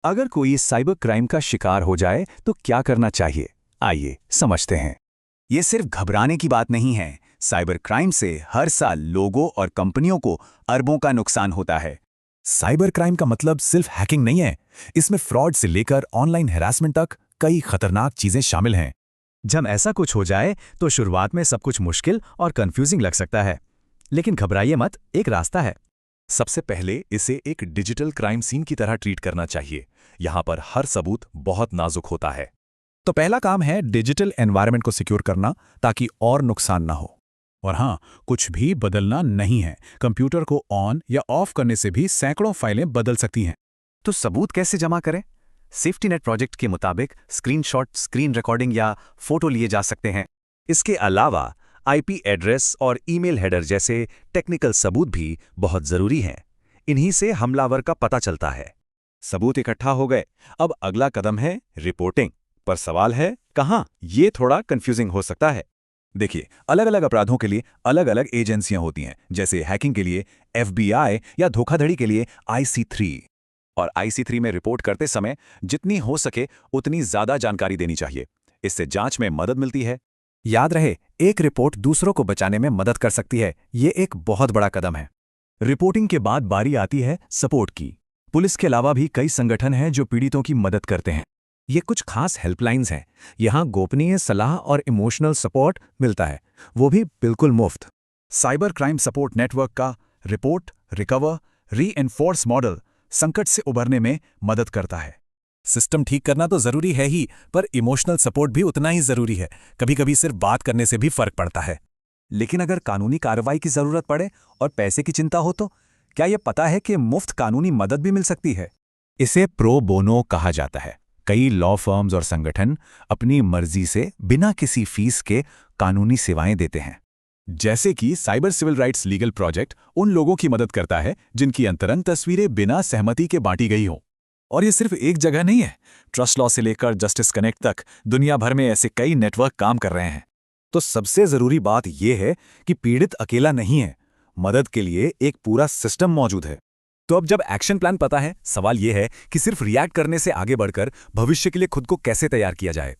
अगर कोई cyber crime का शिकार हो जाए तो क्या करना चाहिए, आइए समझते हैं। ये सिर्फ घबराने की बात नहीं है। साइबर क्राइम से हर साल लोगों और कंपनियों को अरबों का नुकसान होता है। साइबर क्राइम का मतलब सिर्फ हैकिंग नहीं है। इसमें फ्रॉड से लेकर ऑनलाइन हैरासमेंट तक कई खतरनाक चीजें शामिल हैं। जब ऐसा कुछ हो जाए तो शुरुआत में सब कुछ मुश्किल और कंफ्यूजिंग लग सकता है, लेकिन घबराइए मत, एक रास्ता है। सबसे पहले इसे एक डिजिटल क्राइम सीन की तरह ट्रीट करना चाहिए। यहाँ पर हर सबूत बहुत नाजुक होता है। तो पहला काम है डिजिटल एनवायरनमेंट को सिक्योर करना, ताकि और नुकसान ना हो। और हाँ, कुछ भी बदलना नहीं है। कंप्यूटर को ऑन या ऑफ करने से भी सैकड़ों फाइलें बदल सकती हैं। तो सबूत कैसे जमा करें? सेफ्टी नेट प्रोजेक्ट के मुताबिक स्क्रीनशॉट, स्क्रीन रिकॉर्डिंग या फोटो लिए जा सकते हैं। इसके अलावा आईपी एड्रेस और ईमेल हेडर जैसे टेक्निकल सबूत भी बहुत जरूरी हैं। इन्हीं से हमलावर का पता चलता है। सबूत इकट्ठा हो गए, अब अगला कदम है रिपोर्टिंग। पर सवाल है कहाँ? ये थोड़ा कंफ्यूजिंग हो सकता है। देखिए, अलग अलग अपराधों के लिए अलग अलग एजेंसियां होती हैं। जैसे हैकिंग के लिए FBI या धोखाधड़ी के लिए IC3। और IC3 में रिपोर्ट करते समय जितनी हो सके उतनी ज्यादा जानकारी देनी चाहिए। इससे जांच में मदद मिलती है। याद रहे, एक रिपोर्ट दूसरों को बचाने में मदद कर सकती है। ये एक बहुत बड़ा कदम है। रिपोर्टिंग के बाद बारी आती है सपोर्ट की। पुलिस के अलावा भी कई संगठन हैं जो पीड़ितों की मदद करते हैं। ये कुछ खास हेल्पलाइंस हैं। यहाँ गोपनीय सलाह और इमोशनल सपोर्ट मिलता है, वो भी बिल्कुल मुफ्त। साइबर क्राइम सपोर्ट नेटवर्क का रिपोर्ट, रिकवर, रीएनफोर्स मॉडल संकट से उबरने में मदद करता है। सिस्टम ठीक करना तो जरूरी है ही, पर इमोशनल सपोर्ट भी उतना ही जरूरी है। कभी-कभी सिर्फ बात करने से भी फर्क पड़ता है। लेकिन अगर कानूनी कार्रवाई की जरूरत पड़े और पैसे की चिंता हो तो क्या यह पता है कि मुफ्त कानूनी मदद भी मिल सकती है? इसे प्रो बोनो कहा जाता है। कई लॉ फर्म्स और संगठन अपनी मर्जी से बिना किसी फीस के कानूनी सेवाएं देते हैं। जैसे कि cyber civil rights legal project उन लोगों की मदद करता है जिनकी अंतरंग तस्वीरें बिना सहमति के बांटी गई हों। और ये सिर्फ एक जगह नहीं है। ट्रस्ट लॉ से लेकर जस्टिस कनेक्ट तक दुनिया भर में ऐसे कई नेटवर्क काम कर रहे हैं। तो सबसे जरूरी बात यह है कि पीड़ित अकेला नहीं है। मदद के लिए एक पूरा सिस्टम मौजूद है। तो अब जब एक्शन प्लान पता है, सवाल यह है कि सिर्फ रिएक्ट करने से आगे बढ़कर भविष्य के लिए खुद को कैसे तैयार किया जाए।